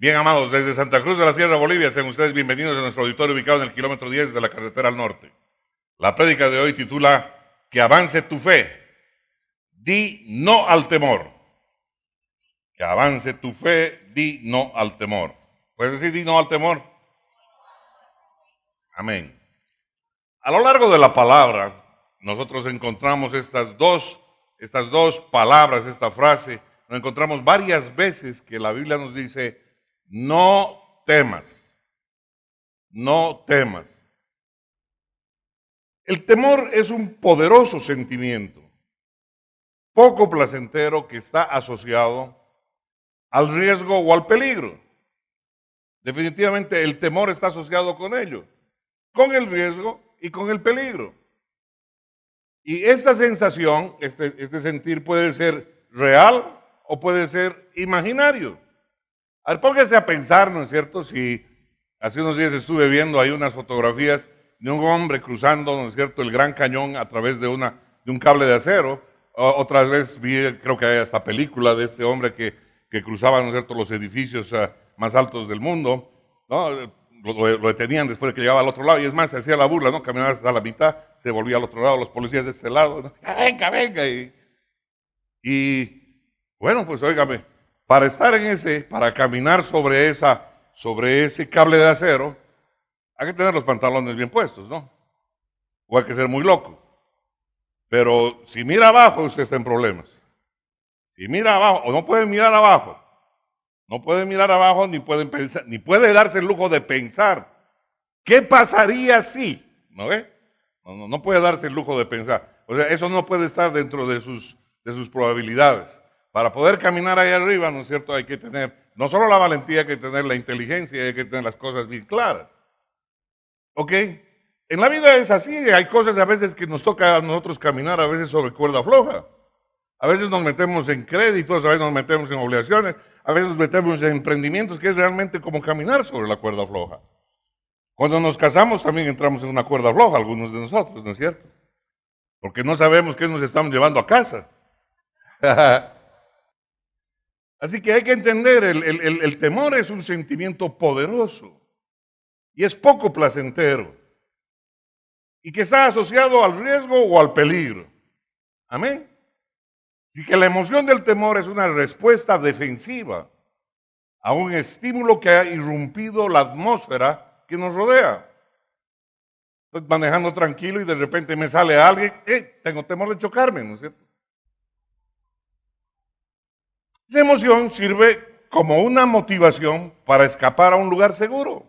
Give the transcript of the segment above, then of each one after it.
Bien, amados, desde Santa Cruz de la Sierra, Bolivia, sean ustedes bienvenidos a nuestro auditorio ubicado en el kilómetro 10 de la carretera al norte. La prédica de hoy titula Que avance tu fe. Di no al temor. Que avance tu fe, di no al temor. ¿Puedes decir di no al temor? Amén. A lo largo de la palabra, nosotros encontramos estas dos palabras, esta frase, nos encontramos varias veces que la Biblia nos dice, no temas, no temas. El temor es un poderoso sentimiento, poco placentero, que está asociado al riesgo o al peligro. Definitivamente el temor está asociado con ello, con el riesgo y con el peligro. Y esta sensación, este sentir puede ser real o puede ser imaginario. A ver, póngase a pensar, ¿no es cierto? Si hace unos días estuve viendo ahí unas fotografías de un hombre cruzando, ¿no es cierto?, el Gran Cañón a través de un cable de acero. Otra vez vi, creo que hay hasta película de este hombre que cruzaba, ¿no es cierto?, los edificios más altos del mundo, ¿no? Lo detenían después de que llegaba al otro lado, y es más, se hacía la burla, ¿no? Caminaba hasta la mitad, se volvía al otro lado, los policías de este lado, ¿no? Venga, venga. Y bueno, pues óigame, para caminar sobre ese cable de acero, hay que tener los pantalones bien puestos, ¿no? O hay que ser muy loco. Pero si mira abajo, usted está en problemas. Si mira abajo, o no puede mirar abajo, no puede mirar abajo, ni pueden pensar, ni puede darse el lujo de pensar. ¿Qué pasaría si? ¿No ve? No puede darse el lujo de pensar. O sea, eso no puede estar dentro de sus probabilidades. Para poder caminar ahí arriba, ¿no es cierto? Hay que tener, no solo la valentía, hay que tener la inteligencia, hay que tener las cosas bien claras. ¿Ok? En la vida es así, hay cosas a veces que nos toca a nosotros caminar, a veces sobre cuerda floja. A veces nos metemos en créditos, a veces nos metemos en obligaciones, a veces nos metemos en emprendimientos, que es realmente como caminar sobre la cuerda floja. Cuando nos casamos también entramos en una cuerda floja, algunos de nosotros, ¿no es cierto? Porque no sabemos qué nos estamos llevando a casa. Así que hay que entender, el temor es un sentimiento poderoso y es poco placentero y que está asociado al riesgo o al peligro. Amén. Así que la emoción del temor es una respuesta defensiva a un estímulo que ha irrumpido la atmósfera que nos rodea. Estoy manejando tranquilo y de repente me sale alguien, tengo temor de chocarme, ¿no es cierto? Esa emoción sirve como una motivación para escapar a un lugar seguro.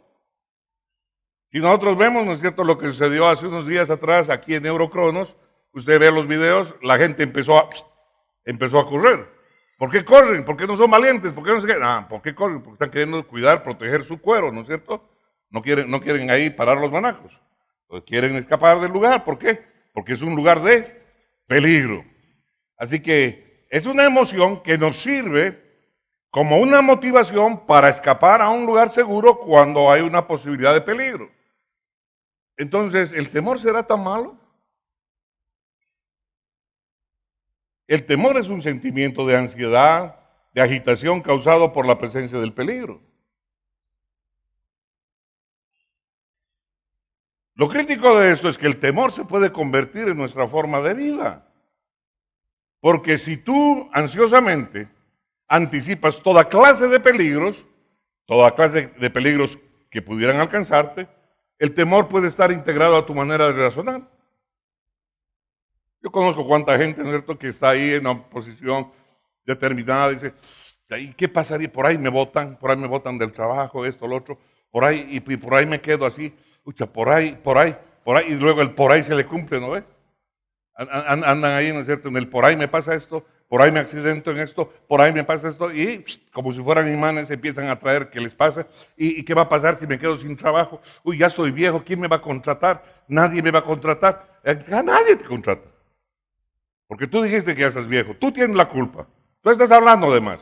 Si nosotros vemos, ¿no es cierto?, lo que sucedió hace unos días atrás aquí en Eurocronos, usted ve los videos, la gente empezó a correr. ¿Por qué corren? ¿Por qué no son valientes? ¿Por qué no se quedan? ¿Por qué corren? Porque están queriendo cuidar, proteger su cuero, ¿no es cierto? No quieren ahí parar los manacos. Quieren escapar del lugar. ¿Por qué? Porque es un lugar de peligro. Así que es una emoción que nos sirve como una motivación para escapar a un lugar seguro cuando hay una posibilidad de peligro. Entonces, ¿el temor será tan malo? El temor es un sentimiento de ansiedad, de agitación causado por la presencia del peligro. Lo crítico de esto es que el temor se puede convertir en nuestra forma de vida. Porque si tú ansiosamente anticipas toda clase de peligros que pudieran alcanzarte, el temor puede estar integrado a tu manera de razonar. Yo conozco cuánta gente, ¿no es cierto?, que está ahí en una posición determinada, dice, ¿y qué pasaría? Por ahí me botan del trabajo, esto, lo otro, por ahí me quedo así, por ahí, y luego el por ahí se le cumple, ¿no ves? Andan ahí, ¿no es cierto?, en el por ahí me pasa esto, por ahí me accidento en esto, por ahí me pasa esto, y como si fueran imanes empiezan a traer qué les pasa, y qué va a pasar si me quedo sin trabajo, ya soy viejo, ¿quién me va a contratar? Nadie me va a contratar, nadie te contrata. Porque tú dijiste que ya estás viejo, tú tienes la culpa, tú estás hablando de más,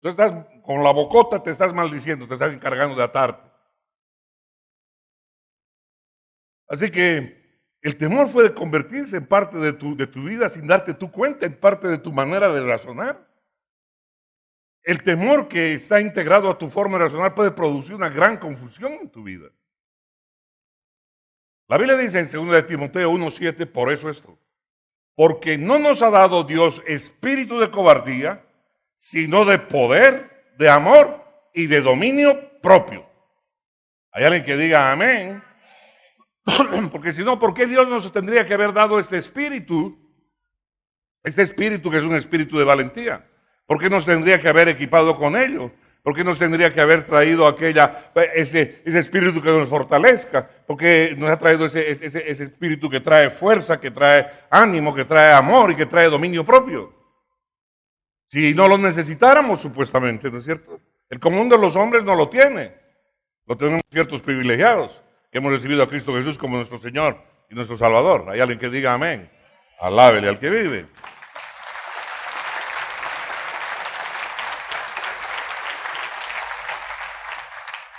tú estás con la bocota, te estás maldiciendo, te estás encargando de atarte. Así que el temor puede convertirse en parte de tu vida sin darte tú cuenta, en parte de tu manera de razonar. El temor que está integrado a tu forma de razonar puede producir una gran confusión en tu vida. La Biblia dice en 2 de Timoteo 1:7, por eso esto, porque no nos ha dado Dios espíritu de cobardía, sino de poder, de amor y de dominio propio. Hay alguien que diga amén. Porque si no, ¿por qué Dios nos tendría que haber dado este espíritu? Este espíritu que es un espíritu de valentía. ¿Por qué nos tendría que haber equipado con ello? ¿Por qué nos tendría que haber traído ese espíritu que nos fortalezca? ¿Por qué nos ha traído ese espíritu que trae fuerza, que trae ánimo, que trae amor y que trae dominio propio? Si no lo necesitáramos, supuestamente, ¿no es cierto? El común de los hombres no lo tiene. Lo tenemos ciertos privilegiados que hemos recibido a Cristo Jesús como nuestro Señor y nuestro Salvador. Hay alguien que diga amén. Alábele al que vive.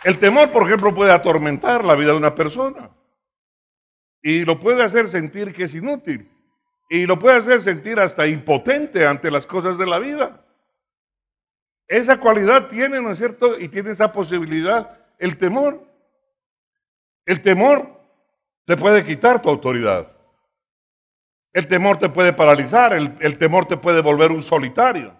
El temor, por ejemplo, puede atormentar la vida de una persona y lo puede hacer sentir que es inútil y lo puede hacer sentir hasta impotente ante las cosas de la vida. Esa cualidad tiene, ¿no es cierto? Y tiene esa posibilidad el temor. El temor te puede quitar tu autoridad. El temor te puede paralizar, el temor te puede volver un solitario.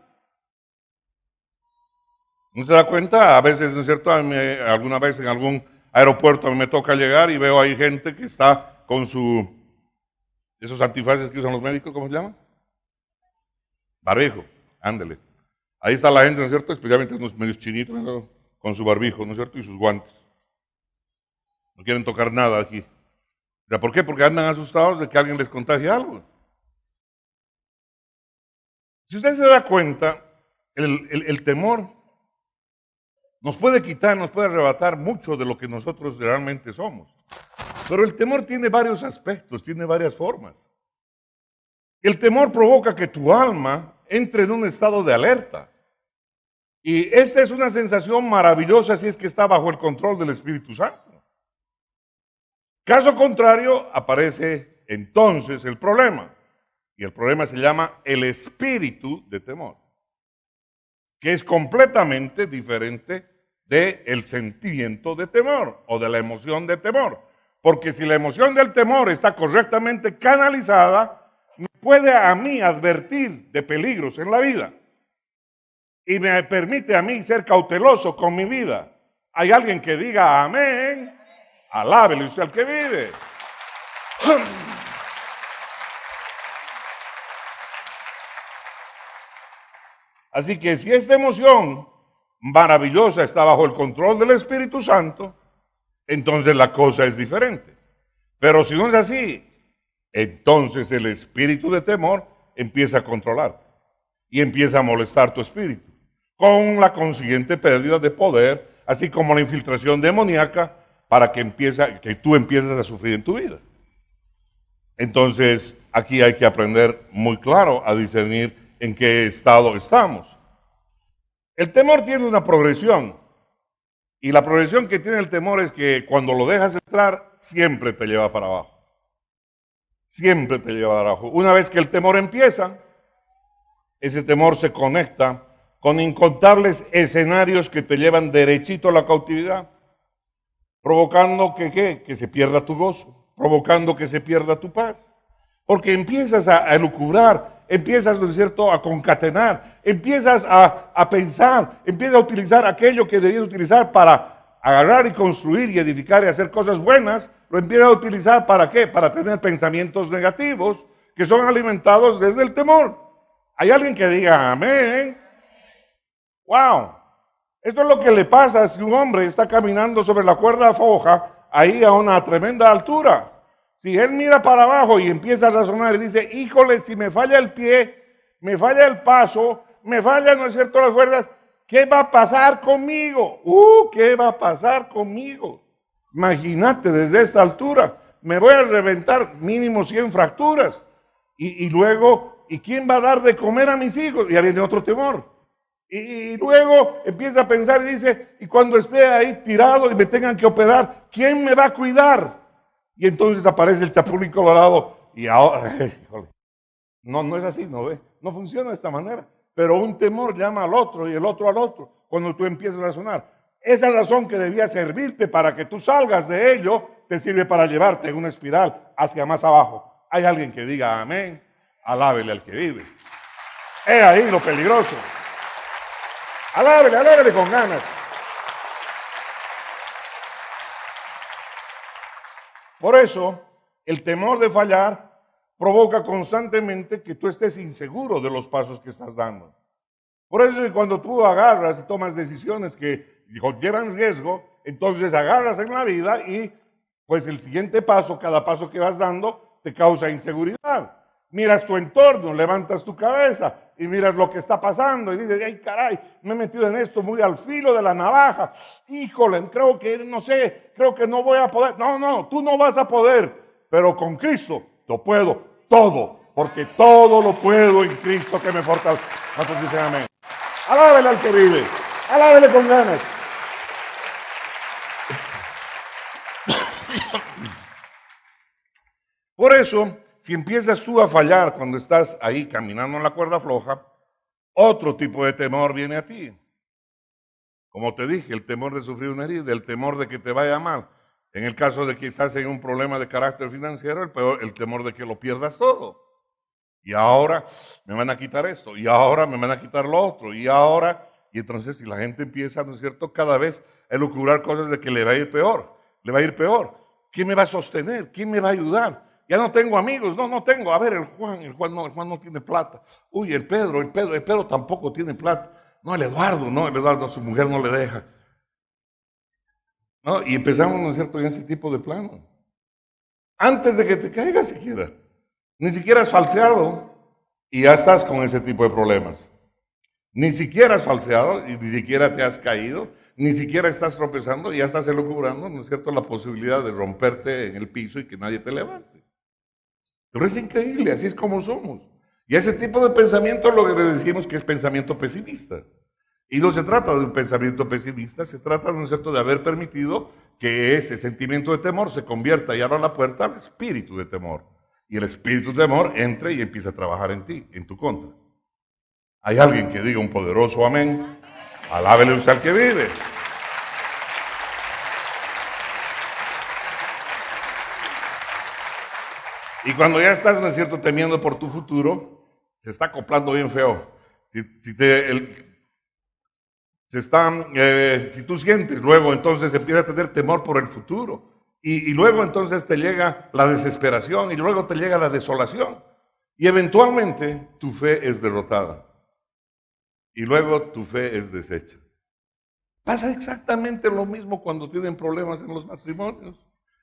¿No se da cuenta? A veces, ¿no es cierto? Alguna vez en algún aeropuerto a mí me toca llegar y veo ahí gente que está con esos antifaces que usan los médicos, ¿cómo se llama? Barbijo, ándele. Ahí está la gente, ¿no es cierto? Especialmente unos medios chinitos, ¿no? Con su barbijo, ¿no es cierto? Y sus guantes. No quieren tocar nada aquí. ¿Por qué? Porque andan asustados de que alguien les contagie algo. Si usted se da cuenta, el temor nos puede quitar, nos puede arrebatar mucho de lo que nosotros realmente somos. Pero el temor tiene varios aspectos, tiene varias formas. El temor provoca que tu alma entre en un estado de alerta. Y esta es una sensación maravillosa si es que está bajo el control del Espíritu Santo. Caso contrario, aparece entonces el problema. Y el problema se llama el espíritu de temor, que es completamente diferente del sentimiento de temor o de la emoción de temor. Porque si la emoción del temor está correctamente canalizada, me puede a mí advertir de peligros en la vida y me permite a mí ser cauteloso con mi vida. Hay alguien que diga amén, alábele usted al que vive. Así que si esta emoción maravillosa está bajo el control del Espíritu Santo, entonces la cosa es diferente. Pero si no es así, entonces el espíritu de temor empieza a controlar y empieza a molestar tu espíritu, con la consiguiente pérdida de poder, así como la infiltración demoníaca para que tú empieces a sufrir en tu vida. Entonces, aquí hay que aprender muy claro a discernir en qué estado estamos. El temor tiene una progresión, y la progresión que tiene el temor es que cuando lo dejas entrar, siempre te lleva para abajo. Siempre te lleva para abajo. Una vez que el temor empieza, ese temor se conecta con incontables escenarios que te llevan derechito a la cautividad, provocando que se pierda tu gozo, provocando que se pierda tu paz. Porque empiezas a elucubrar, empiezas, ¿no es cierto?, a concatenar, empiezas a pensar, empiezas a utilizar aquello que debías utilizar para agarrar y construir y edificar y hacer cosas buenas, lo empiezas a utilizar ¿para qué? Para tener pensamientos negativos que son alimentados desde el temor. ¿Hay alguien que diga amén? ¡Wow! Esto es lo que le pasa si un hombre está caminando sobre la cuerda floja, ahí a una tremenda altura. Si él mira para abajo y empieza a razonar y dice, híjole, si me falla el pie, me falla el paso, me fallan, ¿no es cierto?, las fuerzas, ¿qué va a pasar conmigo? ¿Qué va a pasar conmigo? Imagínate, desde esta altura, me voy a reventar mínimo 100 fracturas. Y luego, ¿y quién va a dar de comer a mis hijos? Y ya viene otro temor. Y luego empieza a pensar y dice, y cuando esté ahí tirado y me tengan que operar, ¿quién me va a cuidar? Y entonces aparece el chapulín colorado y ahora, híjole, no es así, no ve, no funciona de esta manera. pero un temor llama al otro y el otro al otro cuando tú empiezas a razonar. Esa razón que debía servirte para que tú salgas de ello, te sirve para llevarte en una espiral hacia más abajo. Hay alguien que diga amén, alábele al que vive. Es ahí lo peligroso. Alábele, alábele con ganas. Por eso, el temor de fallar provoca constantemente que tú estés inseguro de los pasos que estás dando. Por eso cuando tú agarras y tomas decisiones que conllevan riesgo, entonces agarras en la vida y pues el siguiente paso, cada paso que vas dando, te causa inseguridad. Miras tu entorno, levantas tu cabeza y miras lo que está pasando y dices, ay caray, me he metido en esto muy al filo de la navaja. Híjole, creo que no sé, creo que no voy a poder. No, tú no vas a poder, pero con Cristo lo puedo todo, porque todo lo puedo en Cristo que me fortalece. ¿Cuántos dicen amén? Alábele al que vive, alábele con ganas. Por eso, si empiezas tú a fallar cuando estás ahí caminando en la cuerda floja, otro tipo de temor viene a ti. Como te dije, el temor de sufrir una herida, el temor de que te vaya mal. En el caso de que estás en un problema de carácter financiero, el temor de que lo pierdas todo. Y ahora me van a quitar esto, y ahora me van a quitar lo otro, y entonces si la gente empieza, ¿no es cierto?, cada vez a elucubrar cosas de que le va a ir peor, le va a ir peor. ¿Quién me va a sostener? ¿Quién me va a ayudar? Ya no tengo amigos, no tengo. A ver, el Juan no tiene plata. Uy, el Pedro tampoco tiene plata. No, el Eduardo, su mujer no le deja. ¿No? Y empezamos, ¿no es cierto?, en ese tipo de plano. Antes de que te caigas siquiera. Ni siquiera has falseado y ya estás con ese tipo de problemas. Ni siquiera has falseado y ni siquiera te has caído, ni siquiera estás tropezando y ya estás elucubrando, ¿no es cierto?, la posibilidad de romperte en el piso y que nadie te levante. Pero es increíble, así es como somos. Y ese tipo de pensamiento es lo que le decimos que es pensamiento pesimista. Y no se trata de un pensamiento pesimista, se trata, ¿no es cierto?, de haber permitido que ese sentimiento de temor se convierta y abra la puerta al espíritu de temor. Y el espíritu de temor entre y empieza a trabajar en ti, en tu contra. ¿Hay alguien que diga un poderoso amén? Alábele usted al que vive. Y cuando ya estás, ¿no es cierto?, temiendo por tu futuro, se está acoplando bien feo. Si tú sientes, luego entonces empiezas a tener temor por el futuro. Y luego entonces te llega la desesperación y luego te llega la desolación. Y eventualmente tu fe es derrotada. Y luego tu fe es deshecha. Pasa exactamente lo mismo cuando tienen problemas en los matrimonios.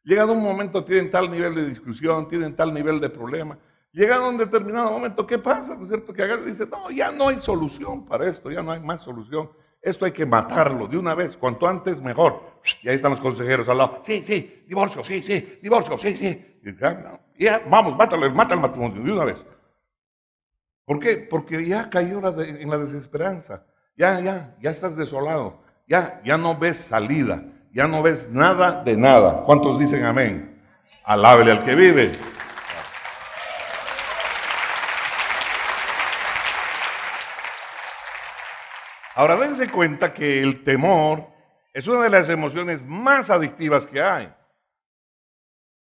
Llegado un momento tienen tal nivel de discusión, tienen tal nivel de problema. Llegado a un determinado momento, ¿qué pasa? ¿No es cierto? Que agarra y dice, no, ya no hay solución para esto, ya no hay más solución. Esto hay que matarlo de una vez, cuanto antes mejor. Y ahí están los consejeros al lado. Sí, divorcio, divorcio, sí. Y ya, vamos, mata el matrimonio de una vez. ¿Por qué? Porque ya cayó en la desesperanza. Ya estás desolado. Ya no ves salida. Ya no ves nada de nada. ¿Cuántos dicen amén? Alábele al que vive. Ahora dense cuenta que el temor es una de las emociones más adictivas que hay.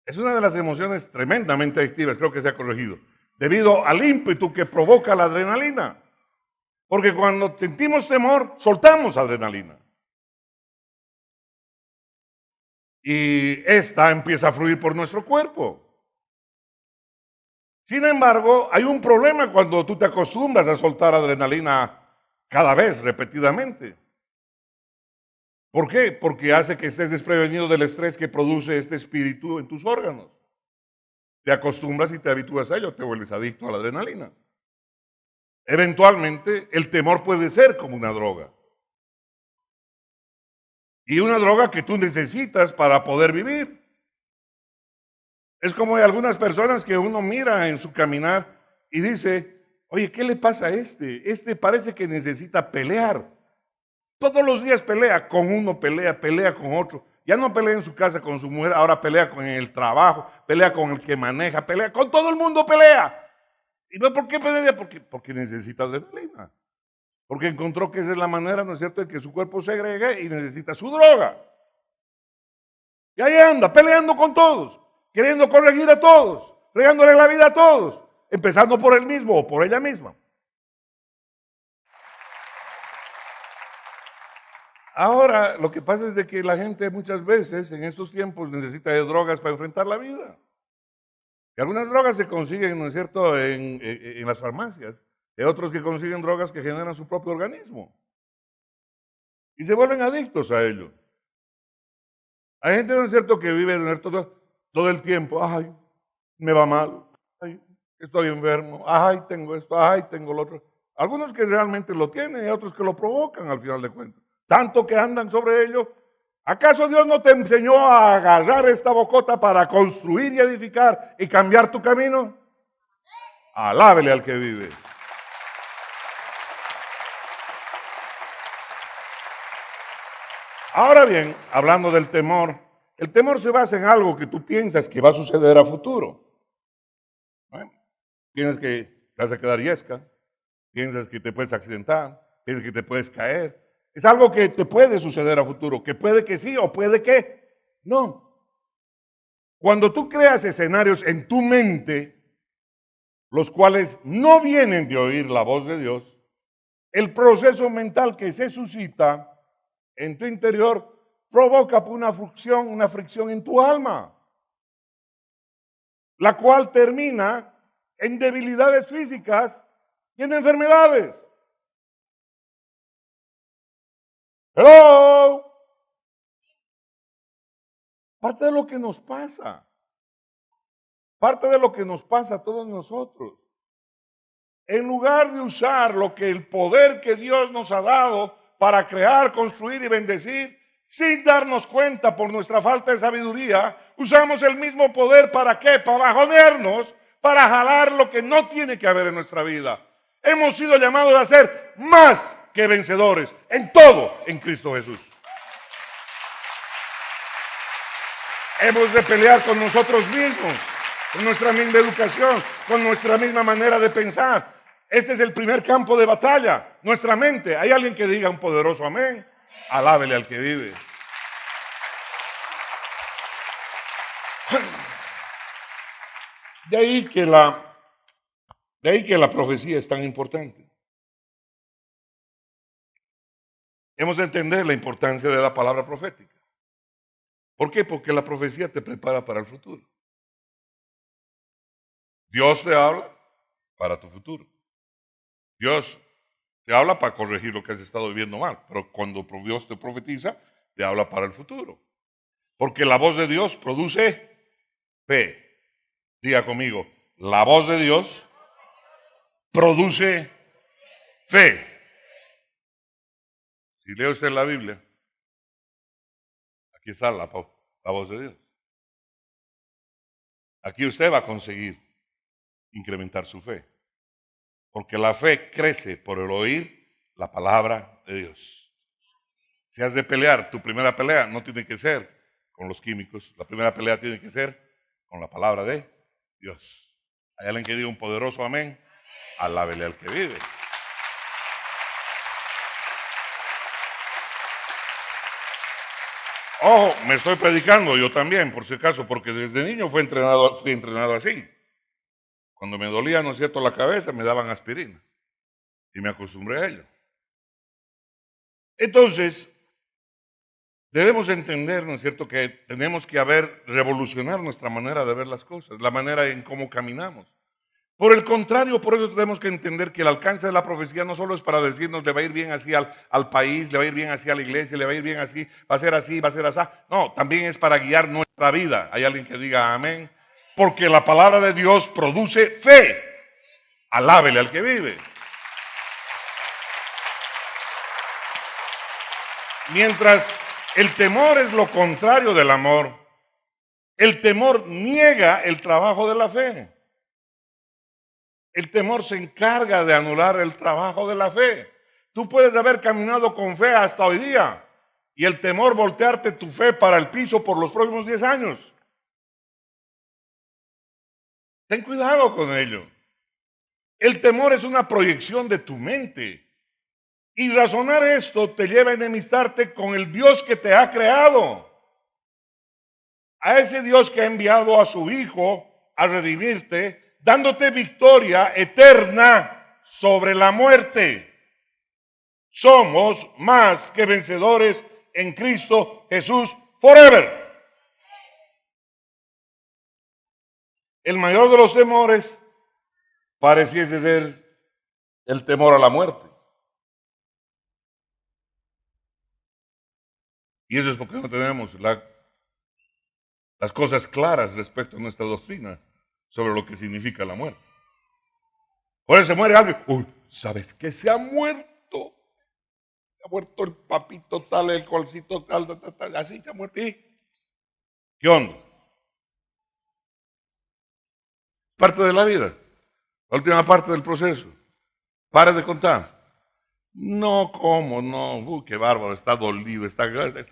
Es una de las emociones tremendamente adictivas, creo que se ha corregido, debido al ímpetu que provoca la adrenalina. Porque cuando sentimos temor, soltamos adrenalina. Y esta empieza a fluir por nuestro cuerpo. Sin embargo, hay un problema cuando tú te acostumbras a soltar adrenalina cada vez, repetidamente. ¿Por qué? Porque hace que estés desprevenido del estrés que produce este espíritu en tus órganos. Te acostumbras y te habitúas a ello, te vuelves adicto a la adrenalina. Eventualmente, el temor puede ser como una droga. Y una droga que tú necesitas para poder vivir. Es como hay algunas personas que uno mira en su caminar y dice, oye, ¿qué le pasa a este? Este parece que necesita pelear. Todos los días pelea con uno, pelea con otro. Ya no pelea en su casa con su mujer, ahora pelea con el trabajo, pelea con el que maneja, pelea con todo el mundo pelea. ¿Y no por qué pelea? Porque necesita adrenalina. porque encontró que esa es la manera, ¿no es cierto?, de que su cuerpo segregue y necesita su droga. Y ahí anda, peleando con todos, queriendo corregir a todos, regándole la vida a todos, empezando por él mismo o por ella misma. Ahora, lo que pasa es de que la gente muchas veces en estos tiempos necesita de drogas para enfrentar la vida. Y algunas drogas se consiguen, ¿no es cierto?, en las farmacias. Hay otros que consiguen drogas que generan su propio organismo. Y se vuelven adictos a ello. Hay gente, ¿no es cierto?, que vive todo el tiempo. Ay, me va mal. Ay, estoy enfermo. Ay, tengo esto. Ay, tengo lo otro. Algunos que realmente lo tienen y otros que lo provocan al final de cuentas. Tanto que andan sobre ello. ¿Acaso Dios no te enseñó a agarrar esta bocota para construir y edificar y cambiar tu camino? Alábele al que vive. Ahora bien, hablando del temor, el temor se basa en algo que tú piensas que va a suceder a futuro. Bueno, piensas que te vas a quedar yesca, piensas que te puedes accidentar, piensas que te puedes caer. Es algo que te puede suceder a futuro, que puede que sí o puede que no. Cuando tú creas escenarios en tu mente, los cuales no vienen de oír la voz de Dios, el proceso mental que se suscita en tu interior provoca una fricción en tu alma, la cual termina en debilidades físicas y en enfermedades. Hello. Parte de lo que nos pasa. Parte de lo que nos pasa a todos nosotros. En lugar de usar lo que el poder que Dios nos ha dado para crear, construir y bendecir, sin darnos cuenta por nuestra falta de sabiduría, usamos el mismo poder ¿para qué? Para bajonearnos, para jalar lo que no tiene que haber en nuestra vida. Hemos sido llamados a ser más que vencedores en todo en Cristo Jesús. Hemos de pelear con nosotros mismos, con nuestra misma educación, con nuestra misma manera de pensar. Este es el primer campo de batalla, nuestra mente. ¿Hay alguien que diga un poderoso amén? Alábele al que vive. De ahí que la profecía es tan importante. Hemos de entender la importancia de la palabra profética. ¿Por qué? Porque la profecía te prepara para el futuro. Dios te habla para tu futuro. Dios te habla para corregir lo que has estado viviendo mal, pero cuando Dios te profetiza, te habla para el futuro. Porque la voz de Dios produce fe. Diga conmigo, la voz de Dios produce fe. Si lee usted la Biblia, aquí está la voz de Dios. Aquí usted va a conseguir incrementar su fe. Porque la fe crece por el oír la palabra de Dios. Si has de pelear, tu primera pelea no tiene que ser con los químicos. La primera pelea tiene que ser con la palabra de Dios. ¿Hay alguien que diga un poderoso amén? Alábele al que vive. Ojo, me estoy predicando yo también, por si acaso, porque desde niño fui entrenado así. Cuando me dolía, ¿no es cierto?, la cabeza, me daban aspirina. Y me acostumbré a ello. Entonces, debemos entender, ¿no es cierto?, que tenemos que revolucionar nuestra manera de ver las cosas, la manera en cómo caminamos. Por el contrario, por eso tenemos que entender que el alcance de la profecía no solo es para decirnos le va a ir bien así al país, le va a ir bien así a la iglesia, le va a ir bien así, va a ser así, va a ser así. No, también es para guiar nuestra vida. ¿Hay alguien que diga amén? Porque la palabra de Dios produce fe. Alábele al que vive. Mientras el temor es lo contrario del amor, el temor niega el trabajo de la fe. El temor se encarga de anular el trabajo de la fe. Tú puedes haber caminado con fe hasta hoy día y el temor voltearte tu fe para el piso por los próximos 10 años. Ten cuidado con ello. El temor es una proyección de tu mente. Y razonar esto te lleva a enemistarte con el Dios que te ha creado. A ese Dios que ha enviado a su Hijo a redimirte, dándote victoria eterna sobre la muerte. Somos más que vencedores en Cristo Jesús forever. El mayor de los temores pareciese ser el temor a la muerte. Y eso es porque no tenemos las cosas claras respecto a nuestra doctrina sobre lo que significa la muerte. Por eso se muere alguien. Uy, ¿sabes qué? Se ha muerto. Se ha muerto el papito tal, el colcito tal, así se ha muerto. ¿Y qué onda? Parte de la vida. La última parte del proceso. Pare de contar. No, ¿cómo? No. Qué bárbaro. Está dolido. Está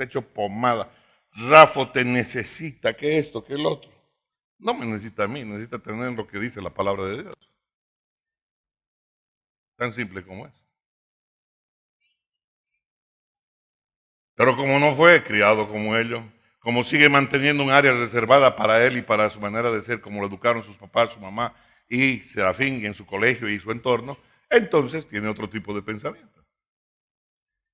hecho pomada. Rafa te necesita. Que esto, que el otro. No me necesita a mí. Necesita tener lo que dice la palabra de Dios. Tan simple como es. Pero como no fue criado como ellos, como sigue manteniendo un área reservada para él y para su manera de ser, como lo educaron sus papás, su mamá y Serafín en su colegio y su entorno, entonces tiene otro tipo de pensamiento.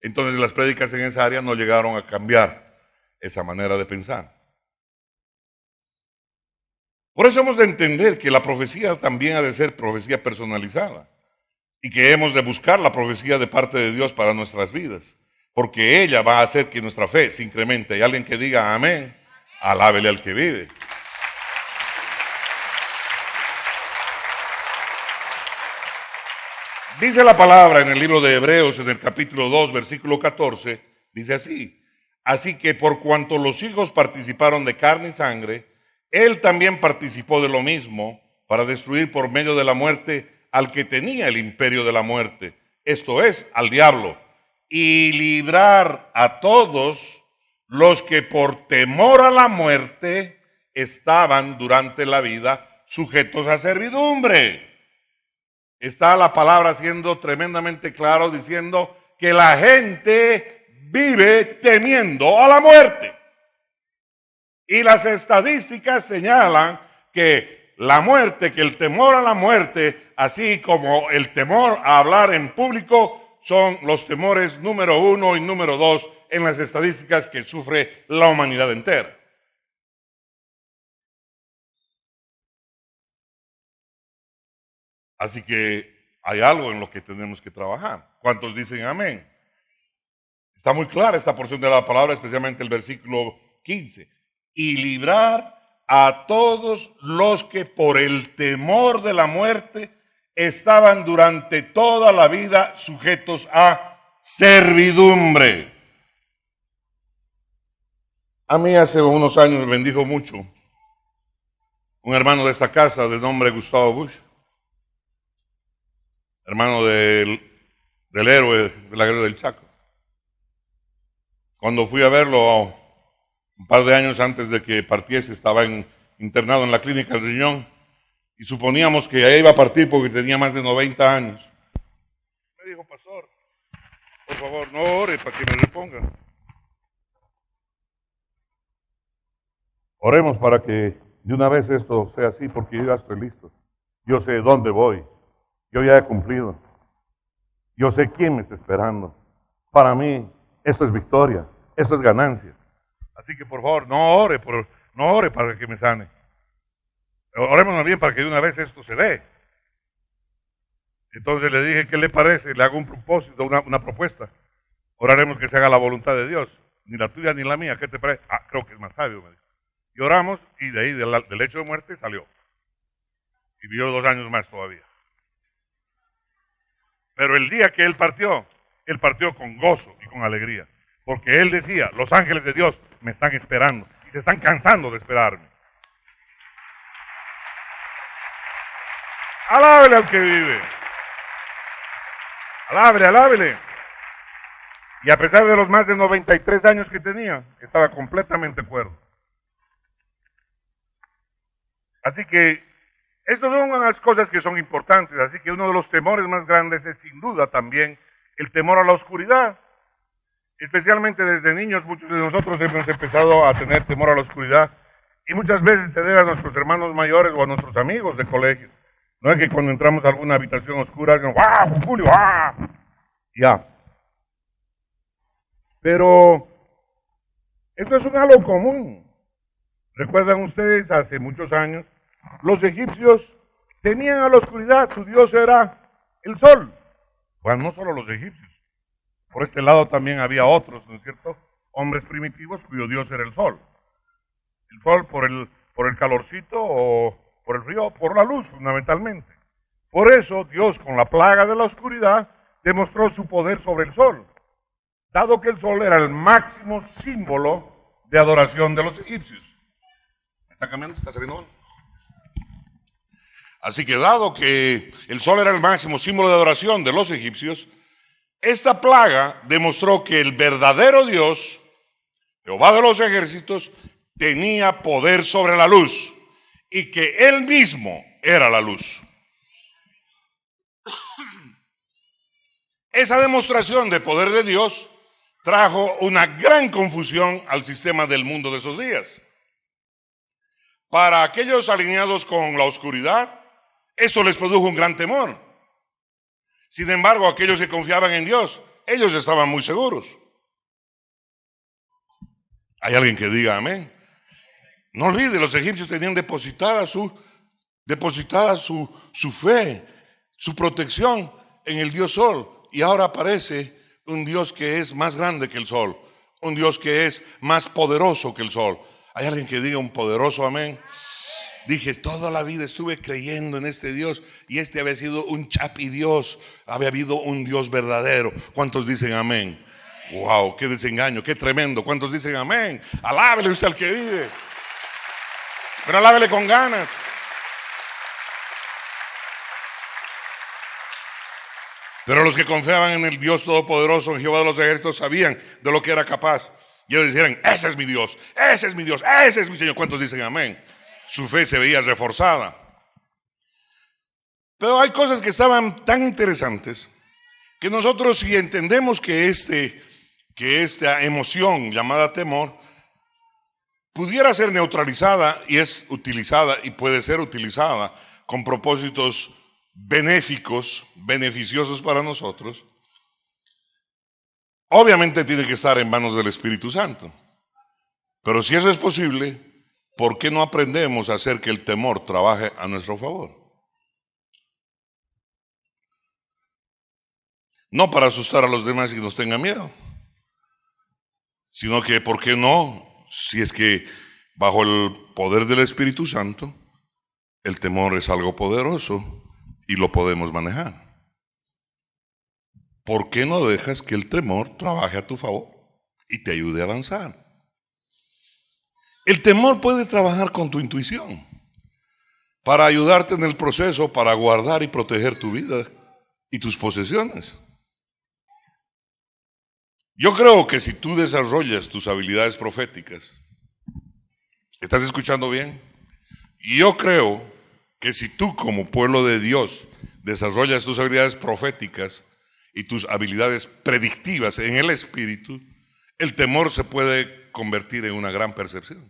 Entonces las prédicas en esa área no llegaron a cambiar esa manera de pensar. Por eso hemos de entender que la profecía también ha de ser profecía personalizada y que hemos de buscar la profecía de parte de Dios para nuestras vidas, porque ella va a hacer que nuestra fe se incremente. Y alguien que diga amén, alábele al que vive. Dice la palabra en el libro de Hebreos, en el capítulo 2, versículo 14, dice así: así que por cuanto los hijos participaron de carne y sangre, él también participó de lo mismo para destruir por medio de la muerte al que tenía el imperio de la muerte, esto es, al diablo, y librar a todos los que por temor a la muerte estaban durante la vida sujetos a servidumbre. Está la palabra siendo tremendamente claro, diciendo que la gente vive temiendo a la muerte. Y las estadísticas señalan que la muerte, que el temor a la muerte, así como el temor a hablar en público, son los temores número 1 y número 2 en las estadísticas que sufre la humanidad entera. Así que hay algo en lo que tenemos que trabajar. ¿Cuántos dicen amén? Está muy clara esta porción de la palabra, especialmente el versículo 15. Y librar a todos los que por el temor de la muerte estaban durante toda la vida sujetos a servidumbre. A mí hace unos años me bendijo mucho un hermano de esta casa de nombre Gustavo Bush, hermano del héroe de la guerra del Chaco. Cuando fui a verlo un par de años antes de que partiese, estaba internado en la clínica del riñón y suponíamos que ya iba a partir porque tenía más de 90 años. Me dijo: pastor, por favor, no ore para que me reponga. Oremos para que de una vez esto sea así, porque yo ya estoy listo. Yo sé dónde voy. Yo ya he cumplido. Yo sé quién me está esperando. Para mí, esto es victoria. Esto es ganancia. Así que por favor, no ore para que me sane. Oremos más bien para que de una vez esto se dé. Entonces le dije: ¿qué le parece? Le hago un propósito, una propuesta. Oraremos que se haga la voluntad de Dios. Ni la tuya ni la mía. ¿Qué te parece? Creo que es más sabio, me dijo. Y oramos, y de ahí, del hecho de muerte, salió. Y vivió 2 años más todavía. Pero el día que él partió con gozo y con alegría. Porque él decía: los ángeles de Dios me están esperando y se están cansando de esperarme. Alábele al que vive. Alábele. Y a pesar de los más de 93 años que tenía, estaba completamente cuerdo. Así que estas son unas cosas que son importantes. Así que uno de los temores más grandes es sin duda también el temor a la oscuridad. Especialmente desde niños, muchos de nosotros hemos empezado a tener temor a la oscuridad. Y muchas veces se debe a nuestros hermanos mayores o a nuestros amigos de colegio. No es que cuando entramos a alguna habitación oscura, digan, ¡guau, Julio, ah! Ya. Pero esto es un algo común. ¿Recuerdan ustedes hace muchos años? Los egipcios tenían a la oscuridad, su dios era el sol. Bueno, no solo los egipcios. Por este lado también había otros, ¿no es cierto? Hombres primitivos cuyo dios era el sol. El sol por el calorcito o por el frío, por la luz fundamentalmente. Por eso Dios con la plaga de la oscuridad demostró su poder sobre el sol, dado que el sol era el máximo símbolo de adoración de los egipcios. ¿Está cambiando? ¿Está saliendo mal? Así que dado que el sol era el máximo símbolo de adoración de los egipcios, esta plaga demostró que el verdadero Dios, Jehová de los ejércitos, tenía poder sobre la luz y que él mismo era la luz. Esa demostración de poder de Dios trajo una gran confusión al sistema del mundo de esos días. Para aquellos alineados con la oscuridad, esto les produjo un gran temor. Sin embargo, aquellos que confiaban en Dios, ellos estaban muy seguros. ¿Hay alguien que diga amén? No olvide, los egipcios tenían depositada su fe, su protección en el Dios Sol. Y ahora aparece un Dios que es más grande que el sol, un Dios que es más poderoso que el sol. ¿Hay alguien que diga un poderoso amén? Dije, toda la vida estuve creyendo en este Dios y este había sido un chapidios, había habido un Dios verdadero. ¿Cuántos dicen amén? Wow, qué desengaño, qué tremendo. ¿Cuántos dicen amén? Alábele usted al que vive, pero alábele con ganas. Pero los que confiaban en el Dios Todopoderoso, en Jehová de los ejércitos, sabían de lo que era capaz. Y ellos decían, ese es mi Dios, ese es mi Dios, ese es mi Señor. ¿Cuántos dicen amén? Su fe se veía reforzada. Pero hay cosas que estaban tan interesantes que nosotros, si entendemos que esta emoción llamada temor pudiera ser neutralizada y es utilizada y puede ser utilizada con propósitos benéficos, beneficiosos para nosotros, obviamente tiene que estar en manos del Espíritu Santo. Pero si eso es posible, ¿por qué no aprendemos a hacer que el temor trabaje a nuestro favor? No para asustar a los demás y nos tengan miedo, sino que, ¿por qué no? Si es que bajo el poder del Espíritu Santo, el temor es algo poderoso y lo podemos manejar. ¿Por qué no dejas que el temor trabaje a tu favor y te ayude a avanzar? El temor puede trabajar con tu intuición para ayudarte en el proceso, para guardar y proteger tu vida y tus posesiones. Yo creo que si tú desarrollas tus habilidades proféticas, ¿estás escuchando bien? Yo creo que si tú como pueblo de Dios desarrollas tus habilidades proféticas y tus habilidades predictivas en el espíritu, el temor se puede convertir en una gran percepción.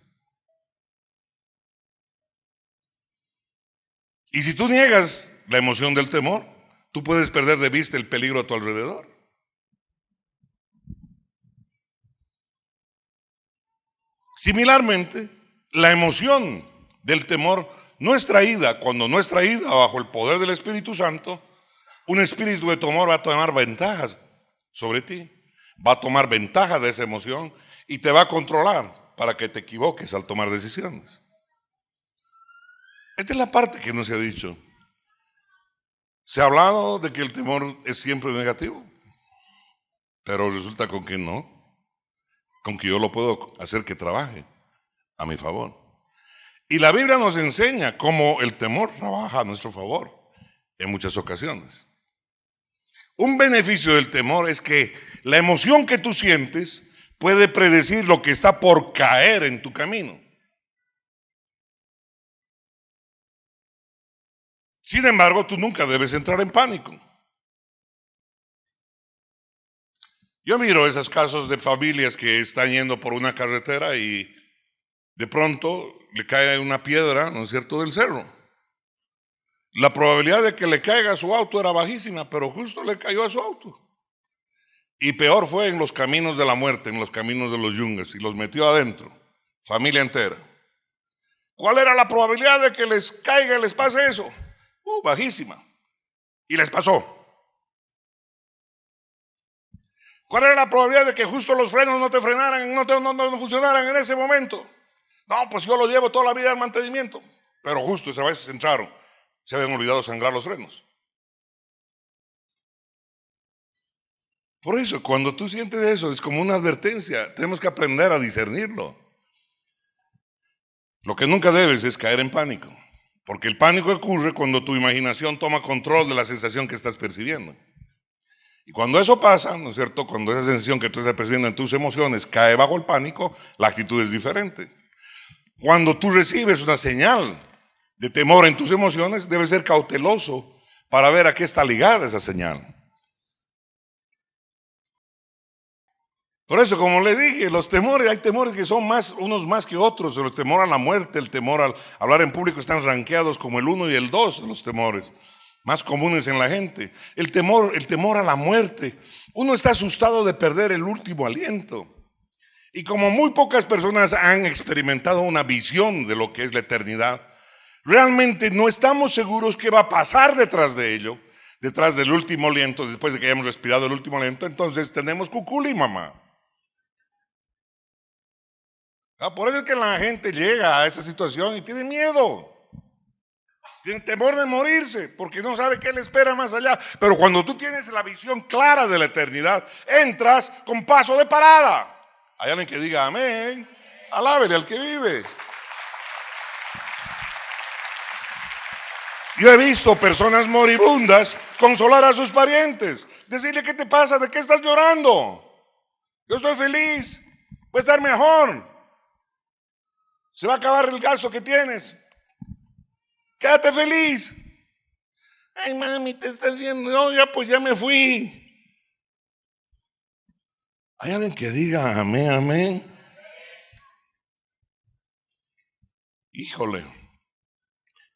Y si tú niegas la emoción del temor, tú puedes perder de vista el peligro a tu alrededor. Similarmente, la emoción del temor cuando no es traída bajo el poder del Espíritu Santo, un espíritu de temor va a tomar ventajas sobre ti, va a tomar ventaja de esa emoción y te va a controlar para que te equivoques al tomar decisiones. Esta es la parte que no se ha dicho. Se ha hablado de que el temor es siempre negativo, pero resulta con que no, con que yo lo puedo hacer que trabaje a mi favor. Y la Biblia nos enseña cómo el temor trabaja a nuestro favor en muchas ocasiones. Un beneficio del temor es que la emoción que tú sientes puede predecir lo que está por caer en tu camino. Sin embargo, tú nunca debes entrar en pánico. Yo miro esos casos de familias que están yendo por una carretera y de pronto le cae una piedra, ¿no es cierto?, del cerro. La probabilidad de que le caiga a su auto era bajísima, pero justo le cayó a su auto. Y peor fue en los caminos de la muerte, en los caminos de los yungas, y los metió adentro, familia entera. ¿Cuál era la probabilidad de que les caiga y les pase eso? Bajísima. Y les pasó. ¿Cuál era la probabilidad de que justo los frenos no te frenaran, no funcionaran en ese momento? No, pues yo lo llevo toda la vida en mantenimiento. Pero justo esa vez entraron, se habían olvidado sangrar los frenos. Por eso, cuando tú sientes eso, es como una advertencia. Tenemos que aprender a discernirlo. Lo que nunca debes es caer en pánico, porque el pánico ocurre cuando tu imaginación toma control de la sensación que estás percibiendo. Y cuando eso pasa, ¿no es cierto?, cuando esa sensación que tú estás percibiendo en tus emociones cae bajo el pánico, la actitud es diferente. Cuando tú recibes una señal de temor en tus emociones, debes ser cauteloso para ver a qué está ligada esa señal. Por eso, como le dije, los temores, hay temores que son unos más que otros. El temor a la muerte, el temor al hablar en público están rankeados como el 1 y el 2 de los temores más comunes en la gente. El temor a la muerte. Uno está asustado de perder el último aliento. Y como muy pocas personas han experimentado una visión de lo que es la eternidad, realmente no estamos seguros qué va a pasar detrás de ello, detrás del último aliento, después de que hayamos respirado el último aliento. Entonces tenemos cuculi, mamá. Por eso es que la gente llega a esa situación y tiene miedo. Tiene temor de morirse porque no sabe qué le espera más allá. Pero cuando tú tienes la visión clara de la eternidad, entras con paso de parada. Hay alguien que diga amén. Alábele al que vive. Yo he visto personas moribundas consolar a sus parientes. Decirle, ¿qué te pasa? ¿De qué estás llorando? Yo estoy feliz. Voy a estar mejor. Se va a acabar el gasto que tienes. Quédate feliz. Ay, mami, te estás viendo. No, ya me fui. ¿Hay alguien que diga amén, amén? Híjole.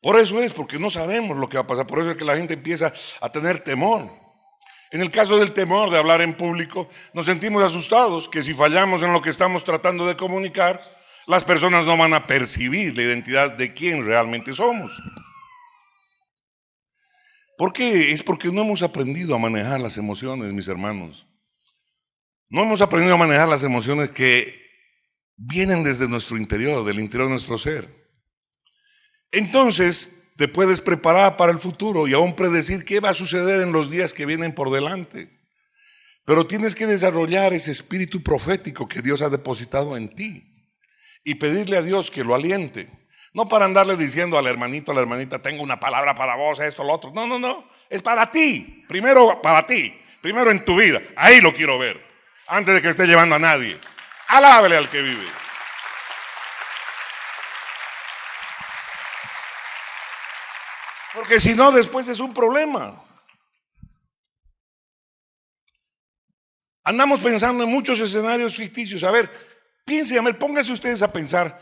Por eso es, porque no sabemos lo que va a pasar. Por eso es que la gente empieza a tener temor. En el caso del temor de hablar en público, nos sentimos asustados que si fallamos en lo que estamos tratando de comunicar, las personas no van a percibir la identidad de quién realmente somos. ¿Por qué? Es porque no hemos aprendido a manejar las emociones, mis hermanos. No hemos aprendido a manejar las emociones que vienen desde nuestro interior, del interior de nuestro ser. Entonces, te puedes preparar para el futuro y aún predecir qué va a suceder en los días que vienen por delante. Pero tienes que desarrollar ese espíritu profético que Dios ha depositado en ti. Y pedirle a Dios que lo aliente. No para andarle diciendo al hermanito, a la hermanita, tengo una palabra para vos, esto, lo otro. No. Es para ti. Primero para ti. Primero en tu vida. Ahí lo quiero ver. Antes de que esté llevando a nadie. Alábele al que vive. Porque si no, después es un problema. Andamos pensando en muchos escenarios ficticios. A ver, pónganse ustedes a pensar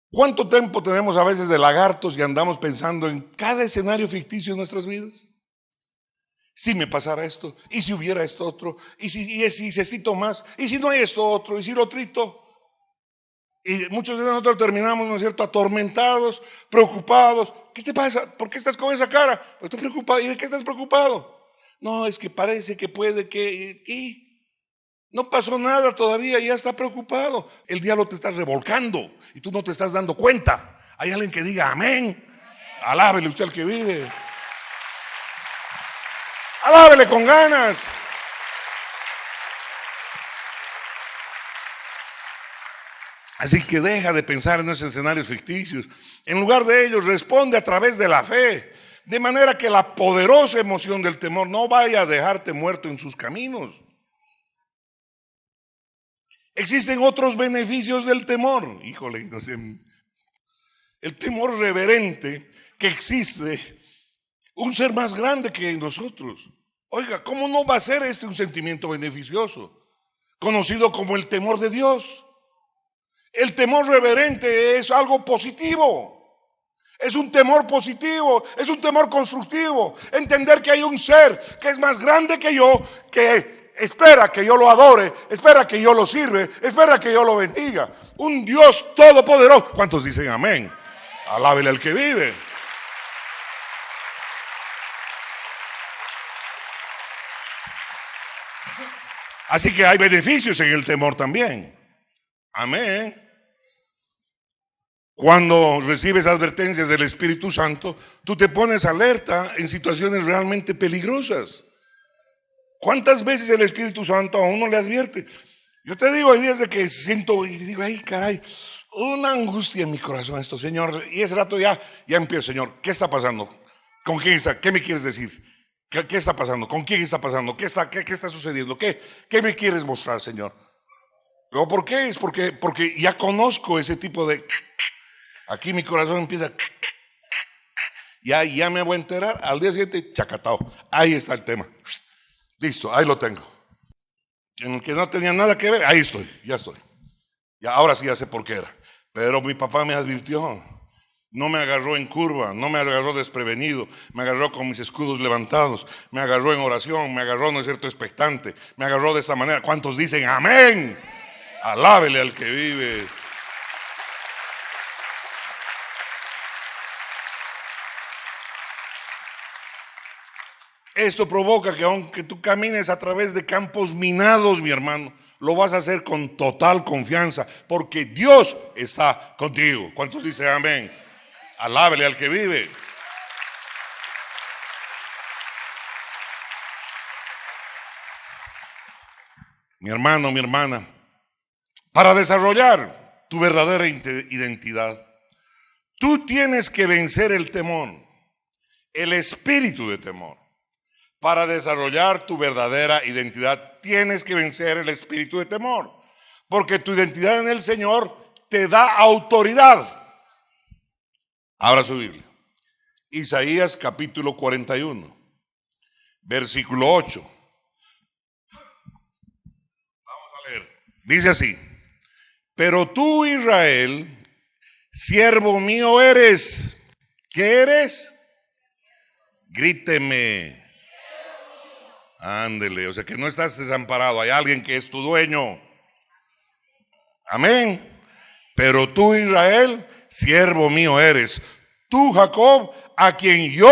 cuánto tiempo tenemos a veces de lagartos y andamos pensando en cada escenario ficticio de nuestras vidas. Si me pasara esto, y si hubiera esto otro, y si necesito más, y si no hay esto otro, y si lo trito. Y muchos de nosotros terminamos, ¿no es cierto?, atormentados, preocupados. ¿Qué te pasa? ¿Por qué estás con esa cara? Estoy preocupado. ¿Y de qué estás preocupado? No, es que parece que puede que... ¿Y? No pasó nada todavía y ya está preocupado. El diablo te está revolcando y tú no te estás dando cuenta. Hay alguien que diga amén. Alábele usted al que vive. Alábele con ganas. Así que deja de pensar en esos escenarios ficticios. En lugar de ellos, responde a través de la fe. De manera que la poderosa emoción del temor no vaya a dejarte muerto en sus caminos. Existen otros beneficios del temor. Híjole, no sé. El temor reverente que existe, un ser más grande que nosotros. Oiga, ¿cómo no va a ser un sentimiento beneficioso? conocido como el temor de Dios. El temor reverente es algo positivo. Es un temor positivo, es un temor constructivo. Entender que hay un ser que es más grande que yo, que espera que yo lo adore, espera que yo lo sirve, espera que yo lo bendiga. Un Dios todopoderoso. ¿Cuántos dicen amén? Alábele al que vive. Así que hay beneficios en el temor también. Amén. Cuando recibes advertencias del Espíritu Santo, tú te pones alerta en situaciones realmente peligrosas. ¿Cuántas veces el Espíritu Santo a uno le advierte? Yo te digo, hay días de que siento y digo, ay caray, una angustia en mi corazón esto, Señor. Y ese rato ya empiezo, Señor, ¿qué está pasando? ¿Con quién está? ¿Qué me quieres decir? ¿Qué está pasando? ¿Con quién está pasando? ¿Qué está sucediendo? ¿Qué me quieres mostrar, Señor? ¿Pero por qué? Es porque ya conozco ese tipo de... Aquí mi corazón empieza... Ya me voy a enterar. Al día siguiente, chacatao. Ahí está el tema. Listo, ahí lo tengo. En el que no tenía nada que ver, ahí estoy, ya estoy. Ya, ahora sí ya sé por qué era. Pero mi papá me advirtió. No me agarró en curva, no me agarró desprevenido, me agarró con mis escudos levantados, me agarró en oración, me agarró, no es cierto, expectante, me agarró de esa manera. ¿Cuántos dicen amén? Alábele al que vive. Esto provoca que aunque tú camines a través de campos minados, mi hermano, lo vas a hacer con total confianza, porque Dios está contigo. ¿Cuántos dicen amén? Alábele al que vive. Mi hermano, mi hermana, para desarrollar tu verdadera identidad, tú tienes que vencer el temor, el espíritu de temor. Para desarrollar tu verdadera identidad, tienes que vencer el espíritu de temor, porque tu identidad en el Señor te da autoridad. Abra su Biblia. Isaías capítulo 41, versículo 8. Vamos a leer. Dice así: pero tú, Israel, siervo mío eres. ¿Qué eres? Gríteme. Ándele, o sea que no estás desamparado, hay alguien que es tu dueño. Amén. Pero tú, Israel, siervo mío eres. Tú, Jacob, a quien yo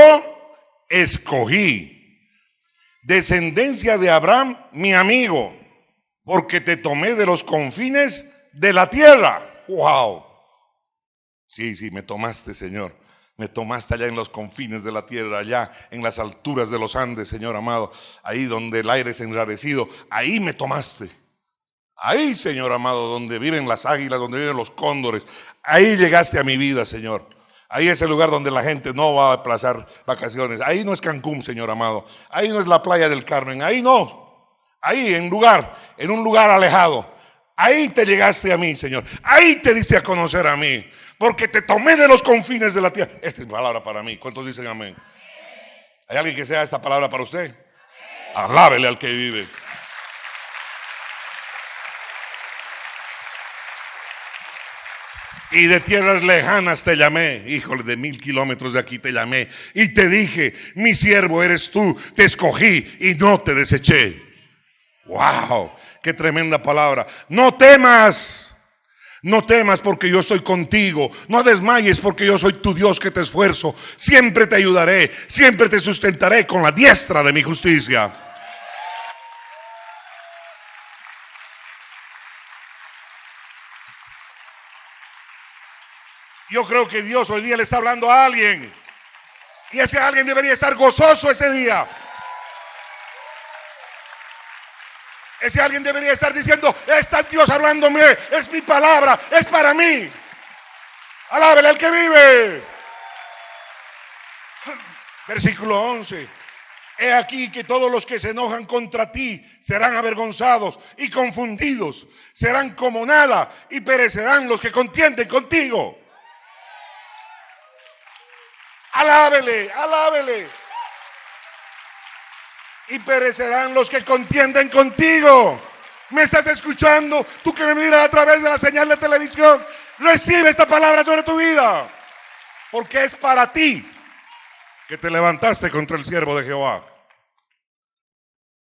escogí. Descendencia de Abraham, mi amigo, porque te tomé de los confines de la tierra. ¡Wow! Sí, me tomaste, Señor. Me tomaste allá en los confines de la tierra, allá en las alturas de los Andes, Señor amado. Ahí donde el aire es enrarecido, ahí me tomaste. Ahí, Señor amado, donde viven las águilas, donde viven los cóndores. Ahí llegaste a mi vida, Señor. Ahí es el lugar donde la gente no va a pasar vacaciones. Ahí no es Cancún, Señor amado. Ahí no es la playa del Carmen. Ahí no. Ahí en un lugar alejado. Ahí te llegaste a mí, Señor. Ahí te diste a conocer a mí. Porque te tomé de los confines de la tierra. Esta es palabra para mí. ¿Cuántos dicen amén? ¿Hay alguien que sea esta palabra para usted? Alábele al que vive. Y de tierras lejanas te llamé, híjole, de 1000 kilómetros de aquí te llamé. Y te dije, mi siervo eres tú, te escogí y no te deseché. ¡Wow! ¡Qué tremenda palabra! No temas. No temas porque yo estoy contigo. No desmayes porque yo soy tu Dios que te esfuerzo. Siempre te ayudaré, siempre te sustentaré con la diestra de mi justicia. Yo creo que Dios hoy día le está hablando a alguien. Y ese alguien debería estar gozoso ese día. Ese alguien debería estar diciendo, está Dios hablándome, es mi palabra, es para mí. Alábele al que vive. Versículo 11. He aquí que todos los que se enojan contra ti serán avergonzados y confundidos. Serán como nada y perecerán los que contienden contigo. Alábele, alábele. Y perecerán los que contienden contigo. ¿Me estás escuchando? Tú que me miras a través de la señal de televisión, recibe esta palabra sobre tu vida, porque es para ti que te levantaste contra el siervo de Jehová.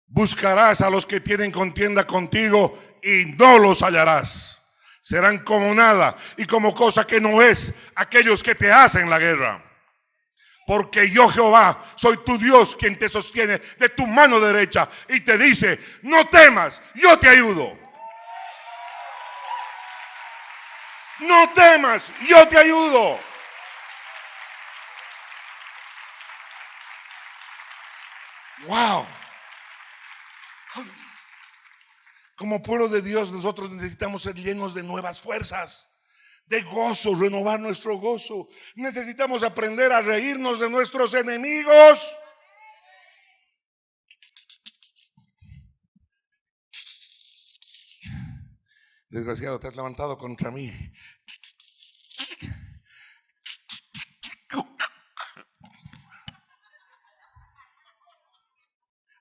Buscarás a los que tienen contienda contigo y no los hallarás. Serán como nada y como cosa que no es aquellos que te hacen la guerra. Porque yo, Jehová, soy tu Dios, quien te sostiene de tu mano derecha y te dice: no temas, yo te ayudo. No temas, yo te ayudo. Wow. Como pueblo de Dios, nosotros necesitamos ser llenos de nuevas fuerzas, de gozo, renovar nuestro gozo. Necesitamos aprender a reírnos de nuestros enemigos. Desgraciado, te has levantado contra mí.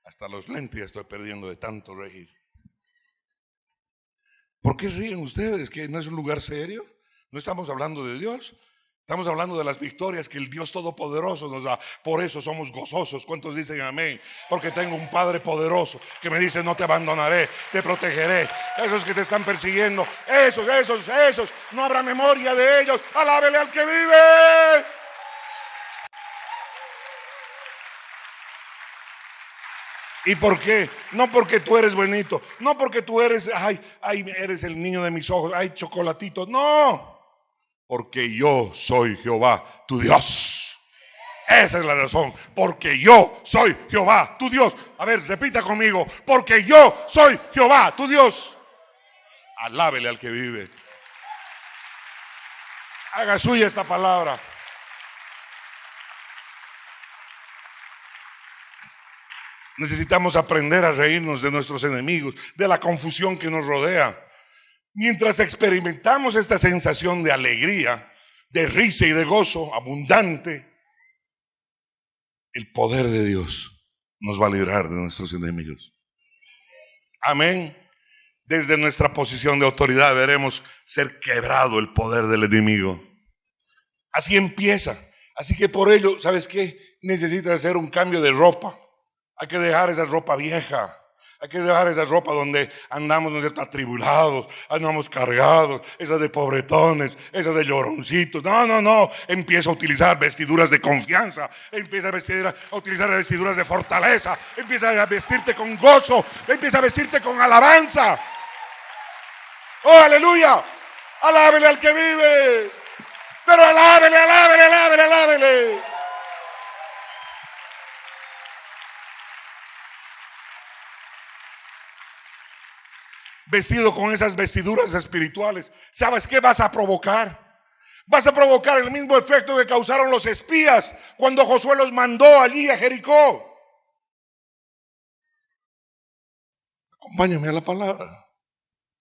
Hasta los lentes estoy perdiendo de tanto reír. ¿Por qué ríen ustedes? ¿Que no es un lugar serio? ¿No estamos hablando de Dios? Estamos hablando de las victorias que el Dios Todopoderoso nos da. Por eso somos gozosos. ¿Cuántos dicen amén? Porque tengo un Padre poderoso que me dice: no te abandonaré, te protegeré. Esos que te están persiguiendo, esos, no habrá memoria de ellos. Alábele al que vive. ¿Y por qué? No porque tú eres buenito, no porque tú eres, eres el niño de mis ojos, ay, chocolatito, no. Porque yo soy Jehová, tu Dios. Esa es la razón. Porque yo soy Jehová, tu Dios. A ver, repita conmigo. Porque yo soy Jehová, tu Dios. Alábele al que vive. Haga suya esta palabra. Necesitamos aprender a reírnos de nuestros enemigos, de la confusión que nos rodea. Mientras experimentamos esta sensación de alegría, de risa y de gozo abundante, el poder de Dios nos va a librar de nuestros enemigos. Amén. Desde nuestra posición de autoridad veremos ser quebrado el poder del enemigo. Así empieza. Así que por ello, ¿sabes qué? Necesitas hacer un cambio de ropa. Hay que dejar esa ropa vieja. Hay que dejar esa ropa donde andamos, ¿no es cierto?, atribulados, andamos cargados, esa de pobretones, esa de lloroncitos. No. Empieza a utilizar vestiduras de confianza. Empieza a utilizar vestiduras de fortaleza. Empieza a vestirte con gozo. Empieza a vestirte con alabanza. ¡Oh, aleluya! Alábele al que vive. Pero alábele. Vestido con esas vestiduras espirituales, ¿sabes qué vas a provocar? Vas a provocar el mismo efecto que causaron los espías cuando Josué los mandó allí a Jericó. Acompáñame a la palabra.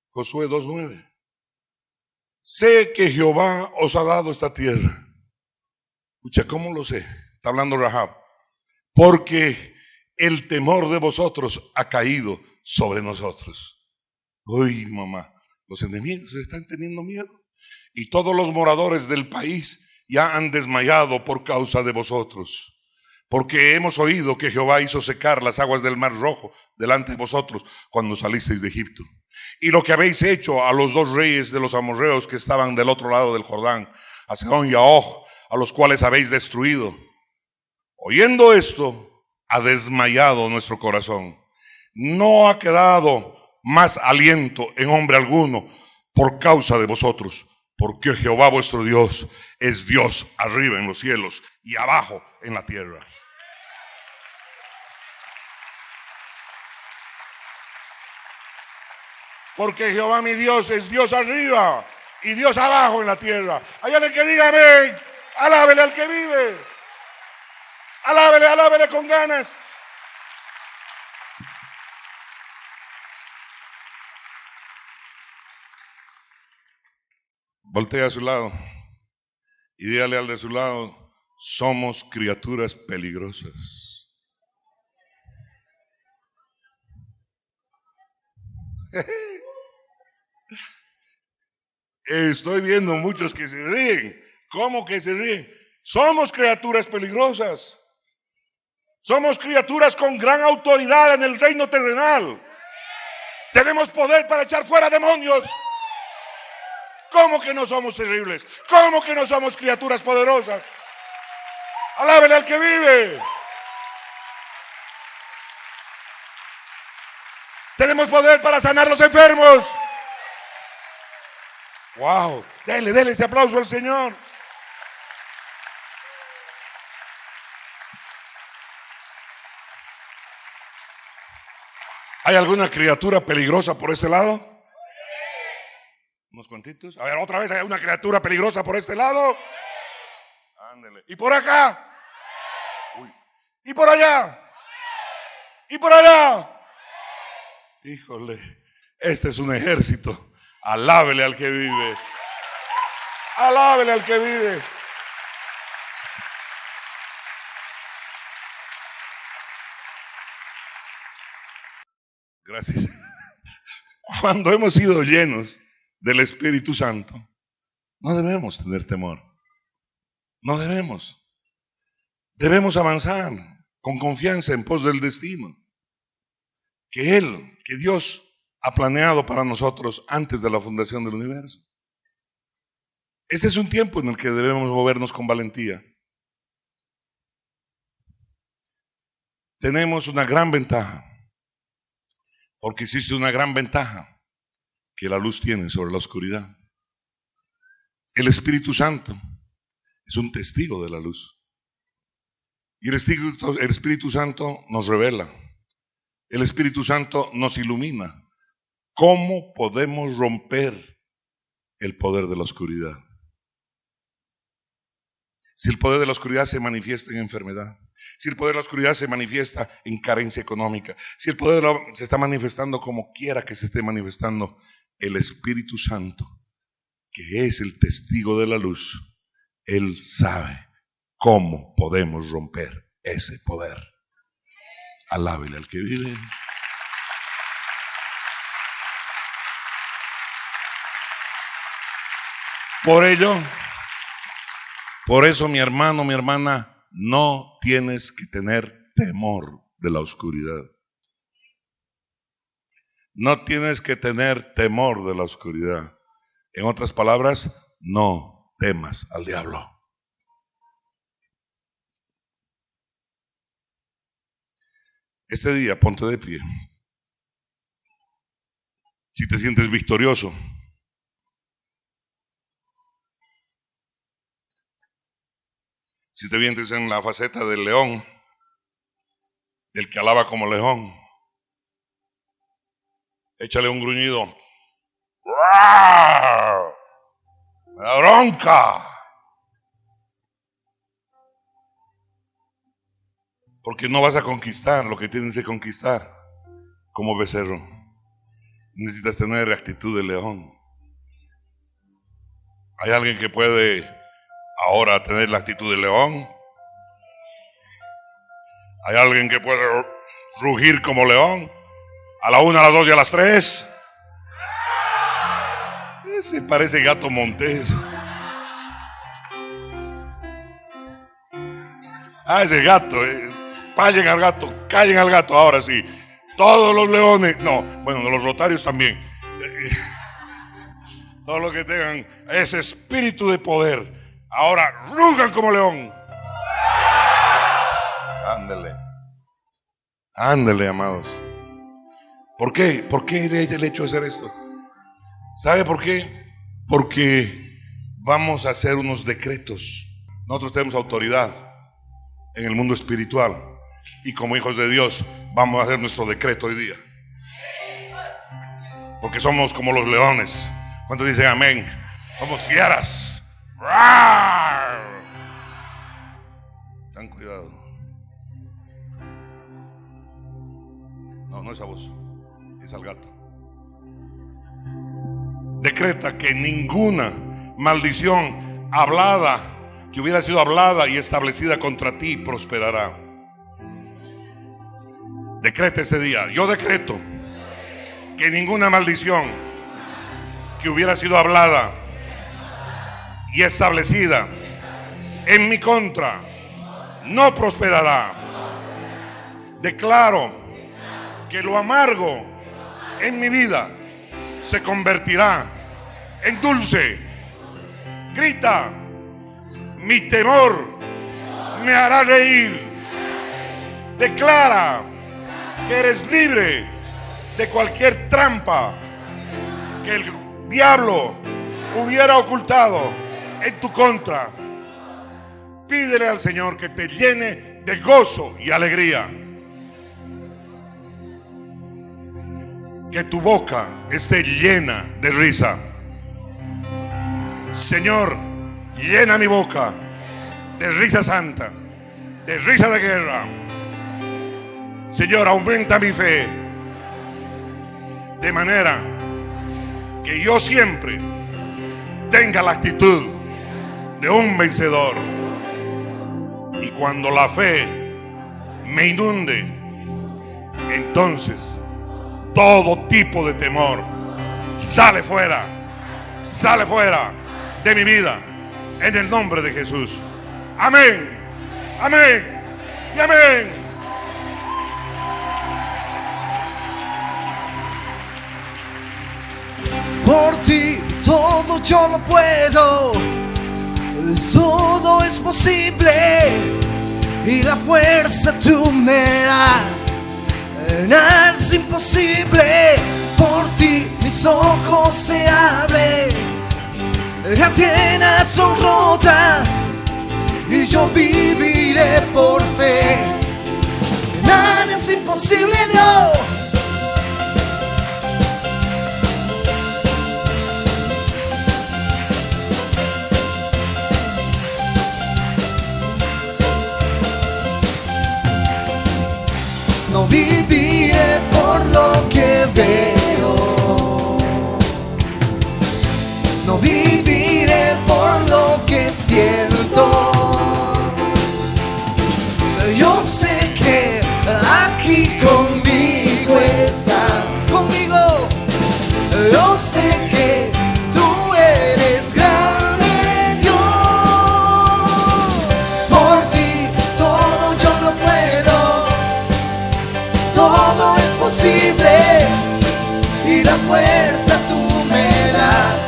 Josué 2:9. Sé que Jehová os ha dado esta tierra. Escucha, ¿cómo lo sé? Está hablando Rahab. Porque el temor de vosotros ha caído sobre nosotros. Uy, mamá, los enemigos están teniendo miedo. Y todos los moradores del país ya han desmayado por causa de vosotros. Porque hemos oído que Jehová hizo secar las aguas del Mar Rojo delante de vosotros cuando salisteis de Egipto. Y lo que habéis hecho a los dos reyes de los amorreos que estaban del otro lado del Jordán, a Sehón y a Og, a los cuales habéis destruido. Oyendo esto, ha desmayado nuestro corazón. No ha quedado más aliento en hombre alguno por causa de vosotros, porque Jehová vuestro Dios es Dios arriba en los cielos y abajo en la tierra. Porque Jehová mi Dios es Dios arriba y Dios abajo en la tierra. Allá el que diga amén, alábele al que vive. Alábele con ganas. Voltea a su lado y dígale al de su lado: somos criaturas peligrosas. Estoy viendo muchos que se ríen. ¿Cómo que se ríen? Somos criaturas peligrosas. Somos criaturas con gran autoridad en el reino terrenal. Tenemos poder para echar fuera demonios. ¿Cómo que no somos terribles? ¿Cómo que no somos criaturas poderosas? Alábele al que vive. Tenemos poder para sanar los enfermos. Wow, dele ese aplauso al Señor. ¿Hay alguna criatura peligrosa por este lado? Unos cuantitos. A ver, otra vez, ¿hay una criatura peligrosa por este lado? Ándele. ¿Y por acá? Uy. ¿Y por allá? ¿Y por allá? Híjole, este es un ejército. Alábele al que vive. Alábele al que vive. Gracias. Cuando hemos sido llenos del Espíritu Santo, no debemos tener temor. No debemos. Debemos avanzar con confianza en pos del destino que Dios ha planeado para nosotros antes de la fundación del universo. Este es un tiempo en el que debemos movernos con valentía. Tenemos una gran ventaja, porque existe una gran ventaja que la luz tiene sobre la oscuridad. El Espíritu Santo es un testigo de la luz. Y el Espíritu Santo nos revela. El Espíritu Santo nos ilumina. ¿Cómo podemos romper el poder de la oscuridad? Si el poder de la oscuridad se manifiesta en enfermedad, si el poder de la oscuridad se manifiesta en carencia económica, si el poder se está manifestando como quiera que se esté manifestando, el Espíritu Santo, que es el testigo de la luz, Él sabe cómo podemos romper ese poder. Alábele al que vive. Por eso, mi hermano, mi hermana, no tienes que tener temor de la oscuridad. No tienes que tener temor de la oscuridad. En otras palabras, no temas al diablo. Este día, ponte de pie. Si te sientes victorioso, si te vienes en la faceta del león, del que alaba como león, échale un gruñido. ¡Rar! ¡La bronca! Porque no vas a conquistar lo que tienes que conquistar como becerro. Necesitas tener actitud de león. ¿Hay alguien que puede ahora tener la actitud de león? ¿Hay alguien que puede rugir como león? A la 1, a las 2 y a las 3. Ese parece gato montés. Ese gato. Callen al gato, ahora sí. Todos los leones, no, bueno, los rotarios también. Todos los que tengan ese espíritu de poder, ahora rugan como león. Ándele, amados. ¿Por qué? ¿Por qué el hecho de hacer esto? ¿Sabe por qué? Porque vamos a hacer unos decretos. Nosotros tenemos autoridad en el mundo espiritual y como hijos de Dios vamos a hacer nuestro decreto hoy día. Porque somos como los leones. ¿Cuántos dicen amén? Somos fieras. ¡Rar! Ten cuidado. No es a vos, es al gato. Decreta que ninguna maldición hablada, que hubiera sido hablada y establecida contra ti, prosperará. Decreta ese día. Yo decreto que ninguna maldición que hubiera sido hablada y establecida en mi contra no prosperará. Declaro que lo amargo en mi vida se convertirá en dulce. Grita: mi temor me hará reír. Declara que eres libre de cualquier trampa que el diablo hubiera ocultado en tu contra. Pídele al Señor que te llene de gozo y alegría. Que tu boca esté llena de risa. Señor, llena mi boca de risa santa, de risa de guerra. Señor, aumenta mi fe, de manera que yo siempre tenga la actitud de un vencedor. Y cuando la fe me inunde, entonces todo tipo de temor sale fuera de mi vida, en el nombre de Jesús. Amén, amén y amén. Por ti todo yo lo puedo, todo es posible, y la fuerza tú me das. Nada es imposible, por ti mis ojos se abren, las cadenas son rotas y yo viviré por fe. Nada es imposible, Dios. No viviré por lo que veo, no viviré por lo que siento. Yo sé que aquí conmigo está, conmigo. Yo sé que tú eres grande, Dios. Por ti todo yo lo puedo, todo es posible, y la fuerza tú me das.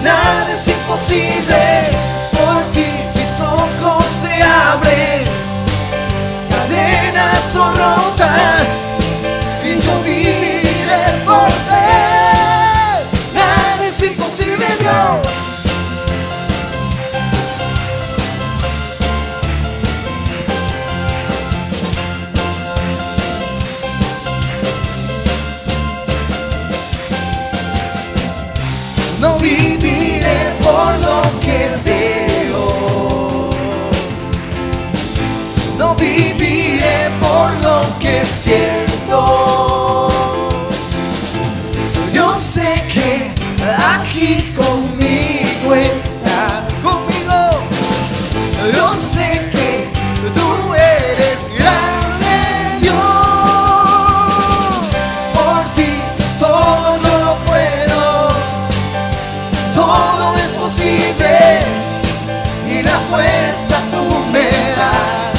Nada es imposible, por ti mis ojos se abren, cadenas son rotas y yo viviré por fe. Nada es imposible, Dios. No viviré por lo que veo, no viviré por lo que siento. Yo sé que aquí conmigo estás, conmigo. Yo sé que tú eres grande, Dios. Por ti todo yo lo puedo, todo es posible, y la fuerza tú me das.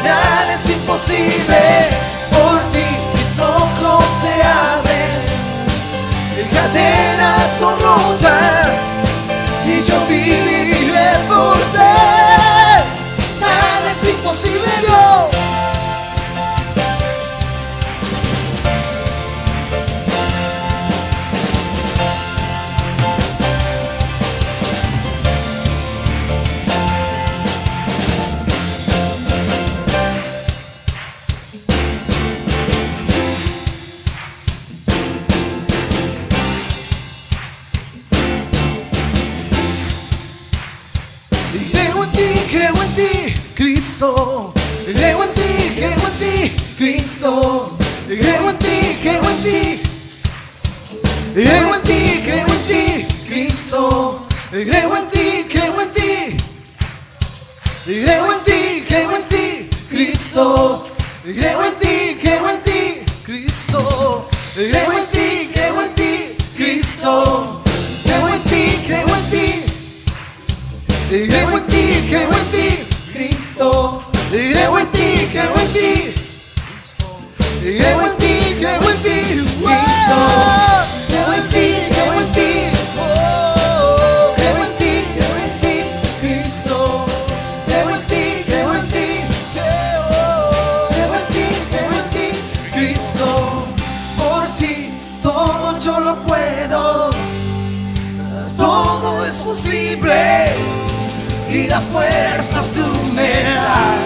Nada es imposible, por ti mis ojos se abren, cadenas son rotas y yo viviré por fe. Nada es imposible, Dios. Creo en ti, Cristo. Creo en ti, Cristo. Creo en ti, creo en ti, Cristo. Creo en ti, creo en ti. Creo en ti, Cristo. Creo en ti, Cristo. Creo en ti, Cristo. Creo en ti, creo en ti. Creo en ti, Cristo. Creo en ti, creo en ti. Creo en ti, creo en ti, Cristo. Creo en ti, creo en ti. Oh, creo en ti, Cristo. Creo en ti, creo en ti. Creo en ti, Cristo. Por ti todo yo lo puedo. Todo es posible. Y la fuerza tú me das.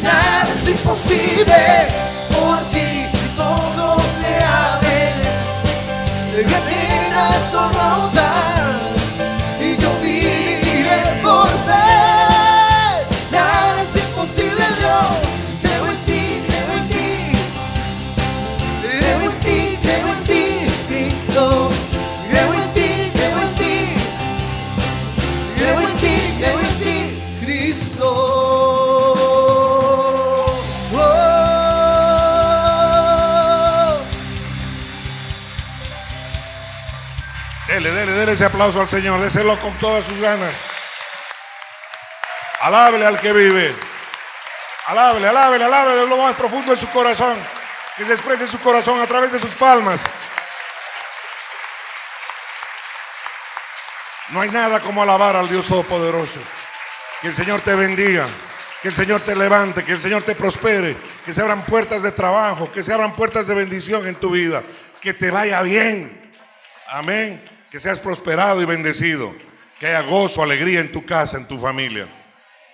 Nada es imposible. Por ti mis ojos se abren, cadenas son rotas y yo viviré por fe. Nada es imposible, Dios. Creo en ti, creo en ti. Creo en ti, creo en ti, Cristo. Creo en ti, creo en ti. Creo en ti, Cristo. Dele ese aplauso al Señor, déselo con todas sus ganas. Alábele al que vive. Alábele de lo más profundo de su corazón. Que se exprese su corazón a través de sus palmas. No hay nada como alabar al Dios Todopoderoso. Que el Señor te bendiga, que el Señor te levante, que el Señor te prospere, que se abran puertas de trabajo, que se abran puertas de bendición en tu vida, que te vaya bien. Amén. Que seas prosperado y bendecido, que haya gozo, alegría en tu casa, en tu familia.